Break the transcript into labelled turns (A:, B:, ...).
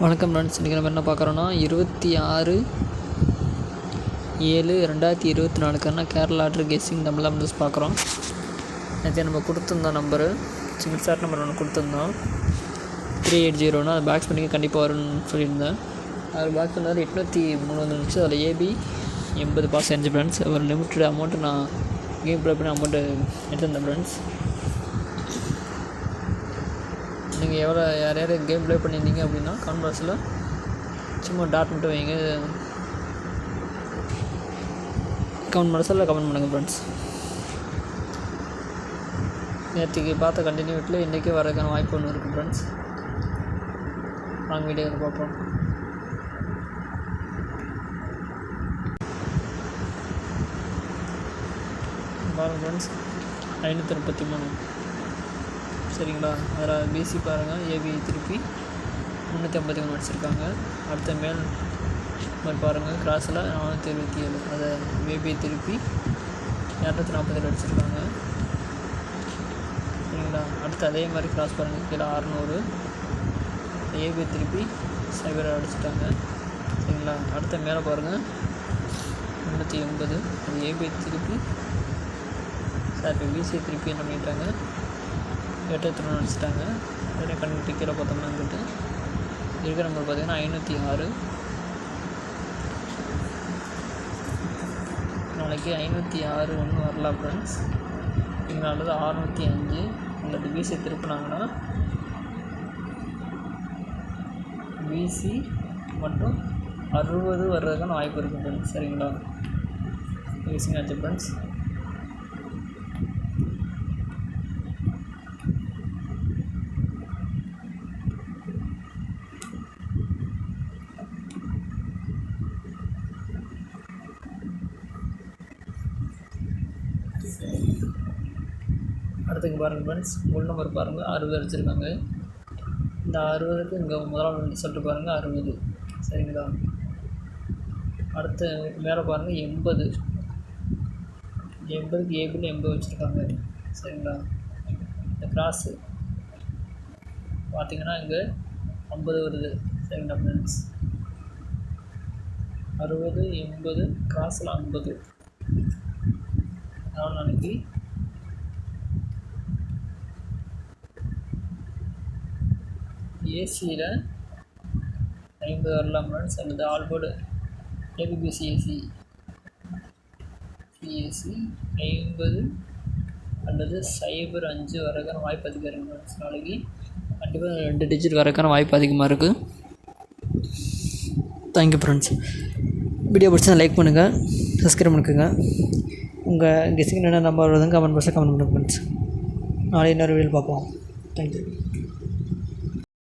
A: வணக்கம் ஃப்ரெண்ட்ஸ். இன்றைக்கி நம்ம என்ன பார்க்குறோன்னா 26/7/2024 கேரளா லாட்ரி கெஸ்ஸிங் நம்மளாம் நியூஸ் பார்க்குறோம். நேற்று நம்ம கொடுத்துருந்தோம் நம்பரு சிங்கிள் ஷார்ட் நம்பர் ஒன்று கொடுத்துருந்தோம் 380. அது பேக்ஸ் பண்ணி கண்டிப்பாக வரும்னு சொல்லியிருந்தேன். அது பேக் பண்ணால் 803 வந்துருந்துச்சு. அதில் ஏபி 80 பாஸ் செஞ்சு ஃப்ரெண்ட்ஸ். ஒரு லிமிட்டட் அமௌண்ட்டு நான் கேம் ப்ளே பண்ணி அமௌண்ட்டு எடுத்திருந்தேன் ஃப்ரெண்ட்ஸ். நீங்கள் யார் கேம் ப்ளே பண்ணியிருந்தீங்க அப்படின்னா கமெண்ட் பாக்ஸில் சும்மா டாட் மட்டும் வைங்க. கமெண்ட் பண்ணுங்கள் ஃப்ரெண்ட்ஸ். நேற்றுக்கு பார்த்த கண்டினியூட்டில் இன்றைக்கி வரதுக்கான வாய்ப்பு ஒன்று இருக்குது ஃப்ரெண்ட்ஸ். வாங்க வீடியோவில் பார்ப்போம். பாருங்கள் ஃப்ரெண்ட்ஸ், 533 சரிங்களா. அதில் பிசி பாருங்கள், ஏபி திருப்பி 353 அடிச்சிருக்காங்க. அடுத்த மேல் மாதிரி பாருங்கள், கிராஸில் 427. அதை ஏபி திருப்பி 247 அடிச்சிருக்காங்க சரிங்களா. அடுத்து அதே மாதிரி கிராஸ் பாருங்கள், கீழே 600. ஏபி திருப்பி 0 அடிச்சிட்டாங்க சரிங்களா. அடுத்த மேலே பாருங்கள் 380. அது ஏபி திருப்பி பிசி திருப்பி என்ன பண்ணிட்டாங்க 8 அடிச்சிட்டாங்க. உடனே கண்டு கீழே பார்த்தோம்னா வந்துட்டு இருக்கிற நம்பர் பார்த்திங்கன்னா 506. நாளைக்கு 506 ஒன்று வரலாம் ஃப்ரெண்ட்ஸ். இதனால 605 அந்த பிசி திருப்பினாங்கன்னா பிசி மட்டும் 60 வர்றதுக்கான வாய்ப்பு இருக்குது ஃப்ரெண்ட்ஸ் சரிங்களா. யூஸிங் ஆச்சு ஃப்ரெண்ட்ஸ். அடுத்துக்கு பாருங்கள் ஃப்ரெண்ட்ஸ், முள் நம்பர் பாருங்கள் 60 அடிச்சிருக்காங்க. இந்த 60க்கு இங்கே முதலாவது ரிசல்ட்டு பாருங்கள் 60 சரிங்களா. அடுத்த மேலே பாருங்கள் 80. 80க்கு ஏபியில் 80 வச்சுருக்காங்க சரிங்களா. இந்த கிராஸு பார்த்திங்கன்னா இங்கே 50 வருது சரிங்களா ஃப்ரெண்ட்ஸ். 60 80 கிராஸில் 50. நாளைக்கு ஏசியில் 50 வரலாம் ஃப்ரெண்ட்ஸ். அல்லது ஆல்போர்டு ஏபிபிசி ஏசி 50 அல்லது 05 வரக்கான வாய்ப்பு அதிகம் இருக்குது ஃப்ரெண்ட்ஸ். நாளைக்கு கண்டிப்பாக 2 டிஜிட் வரக்கான வாய்ப்பு அதிகமாக இருக்குது. Thank you friends. வீடியோ பிடிச்சா லைக் பண்ணுங்கள், சப்ஸ்கிரைப் பண்ணிக்கோங்க. உங்கள் கெஸ்ஸிங் என்ன நம்பர் வருதுங்க கமெண்ட் பாக்ஸில் கமெண்ட் பண்ணுங்கள் ஃப்ரெண்ட்ஸ். நாளை இன்னொரு வீடியோ பார்ப்போம். தேங்க்யூ.